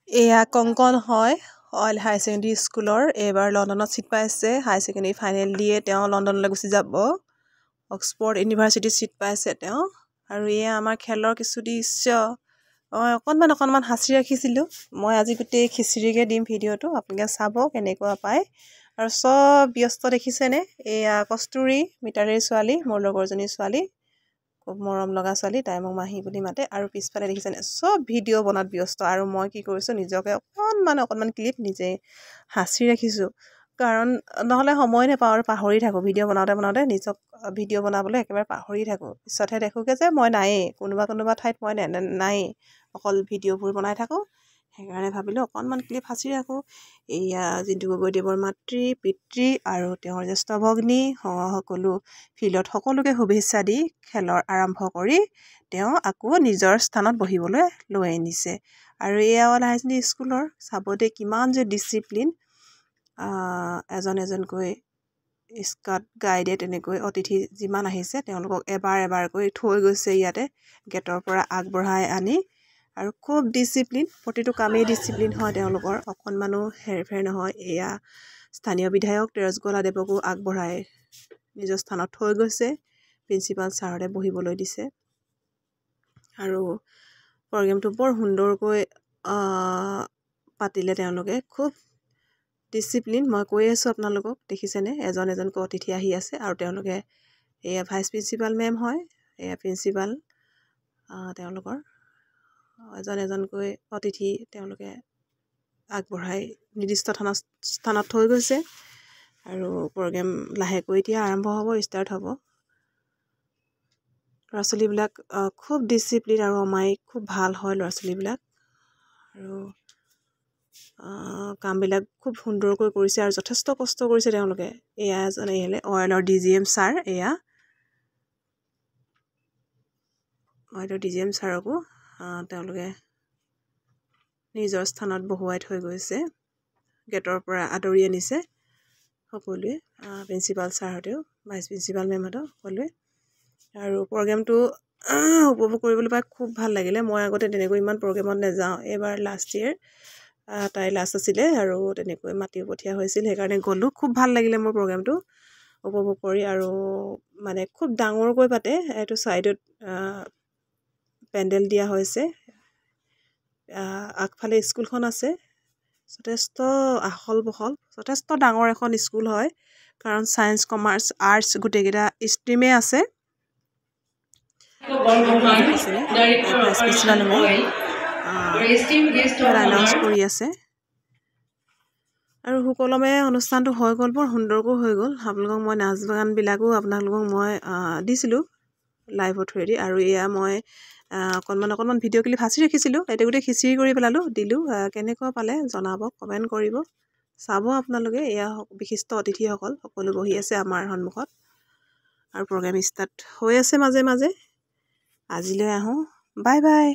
এয়া কংকন হয় অইল হাই ছেকেণ্ডেৰী স্কুলৰ এইবাৰ লণ্ডনত ছিট পাইছে হাই ছেকেণ্ডেৰী ফাইনেল দিয়ে তেওঁ লণ্ডনলৈ গুচি যাব অক্সফৰ্ড ইউনিভাৰ্চিটিত ছিট পাইছে তেওঁ আৰু এয়া আমাৰ খেলৰ কিছু দৃশ্য অকণমান সাঁচি ৰাখিছিলোঁ মই আজি গোটেই খিচিৰিকে দিম ভিডিঅ'টো আপোনালোকে চাব কেনেকুৱা পায় আৰু চব ব্যস্ত দেখিছেনে এয়া কস্তুৰী মিতালীৰ ছোৱালী মোৰ লগৰজনীৰ ছোৱালী খুব মৰম লগা ছোৱালী তাই মোক মাহী বুলি মাতে আৰু পিছফালে দেখিছেনে চব ভিডিঅ' বনাত ব্যস্ত আৰু মই কি কৰিছোঁ নিজকে অকণমান ক্লিপ নিজে সাঁচি ৰাখিছোঁ কাৰণ নহ'লে সময় নাপাওঁ আৰু পাহৰি থাকোঁ ভিডিঅ' বনাওঁতে নিজক ভিডিঅ' বনাবলৈ একেবাৰে পাহৰি থাকোঁ পিছতহে দেখোঁগৈ যে মই নায়েই কোনোবা ঠাইত মই নায়েই অকল ভিডিঅ'বোৰ বনাই থাকোঁ সেইকাৰণে ভাবিলোঁ অকণমান ক্লিপ সাঁচি ৰাখোঁ এয়া জিন্তু গগৈদেৱৰ মাতৃ পিতৃ আৰু তেওঁৰ জ্যেষ্ঠ ভগ্নী সকলো ফিল্ডত সকলোকে শুভেচ্ছা দি খেলৰ আৰম্ভ কৰি তেওঁ আকৌ নিজৰ স্থানত বহিবলৈ লৈ আনিছে আৰু এয়া অল হাই ছেকেণ্ডেৰী স্কুলৰ চাব দে কিমান যে ডিচিপ্লিন এজনকৈ স্কাউট গাইডে তেনেকৈ অতিথি যিমান আহিছে তেওঁলোকক এবাৰকৈ থৈ গৈছে ইয়াতে গেটৰ পৰা আগবঢ়াই আনি আৰু খুব ডিচিপ্লিন প্ৰতিটো কামেই ডিচিপ্লিন হয় তেওঁলোকৰ অকণমানো হেৰফেৰ নহয় এয়া স্থানীয় বিধায়ক তেৰজ গলাদেৱকো আগবঢ়াই নিজৰ স্থানত থৈ গৈছে প্ৰিন্সিপাল ছাৰহঁতে বহিবলৈ দিছে আৰু প্ৰগ্ৰেমটো বৰ সুন্দৰকৈ পাতিলে তেওঁলোকে খুব ডিচিপ্লিন মই কৈ আছোঁ আপোনালোকক দেখিছেনে এজনকৈ অতিথি আহি আছে আৰু তেওঁলোকে এয়া ভাইচ প্ৰিন্সিপাল মেম হয় এয়া প্ৰিন্সিপাল তেওঁলোকৰ এজনকৈ অতিথি তেওঁলোকে আগবঢ়াই নিৰ্দিষ্ট স্থানত থৈ গৈছে আৰু প্ৰগ্ৰেম লাহেকৈ এতিয়া আৰম্ভ হ'ব ষ্টাৰ্ট হ'ব ল'ৰা ছোৱালীবিলাক খুব ডিচিপ্লিন আৰু অমায়িক খুব ভাল হয় ল'ৰা ছোৱালীবিলাক আৰু কামবিলাক খুব সুন্দৰকৈ কৰিছে আৰু যথেষ্ট কষ্ট কৰিছে তেওঁলোকে এয়া এজন আহিলে অইলৰ DGM ছাৰ এয়া অইলৰ DGM ছাৰকো তেওঁলোকে নিজৰ স্থানত বহুৱাই থৈ গৈছে গেটৰ পৰা আদৰি আনিছে সকলোৱে প্ৰিন্সিপাল ছাৰহঁতেও ভাইচ প্ৰিন্সিপাল মেমহঁতেও সকলোৱে আৰু প্ৰগ্ৰেমটো উপভোগ কৰিবলৈ পাই খুব ভাল লাগিলে মই আগতে তেনেকৈ ইমান প্ৰগ্ৰেমত নাযাওঁ এইবাৰ লাষ্ট ইয়েৰ তাই লাষ্ট আছিলে আৰু তেনেকৈ মাতিও পঠিওৱা হৈছিল সেইকাৰণে গ'লোঁ খুব ভাল লাগিলে মোৰ প্ৰগ্ৰেমটো উপভোগ কৰি আৰু মানে খুব ডাঙৰকৈ পাতে এইটো ছাইডত পেণ্ডেল দিয়া হৈছে আগফালে স্কুলখন আছে যথেষ্ট আহল বহল যথেষ্ট ডাঙৰ এখন স্কুল হয় কাৰণ ছায়েন্স কমাৰ্চ আৰ্টছ গোটেইকেইটা ষ্ট্ৰীমেই আছে ভাইচ প্ৰিন্সিপাল এনাউন্স কৰি আছে আৰু সুকলমে অনুষ্ঠানটো হৈ গ'ল বৰ সুন্দৰকৈ হৈ গ'ল আপোনালোকক মই নাচ গানবিলাকো আপোনালোকক মই দিছিলোঁ লাইভৰ থ্ৰুৱেদি আৰু এয়া মই অকণমান ভিডিঅ' ক্লিপ সাঁচি ৰাখিছিলোঁ এতিয়া গোটেই খিচিৰি কৰি পেলালোঁ দিলোঁ কেনেকুৱা পালে জনাব কমেণ্ট কৰিব চাব আপোনালোকে এয়া বিশিষ্ট অতিথিসকল সকলো বহি আছে আমাৰ সন্মুখত আৰু প্ৰগ্ৰেম ষ্টাৰ্ট হৈ আছে মাজে মাজে আজিলৈ আহোঁ বাই বাই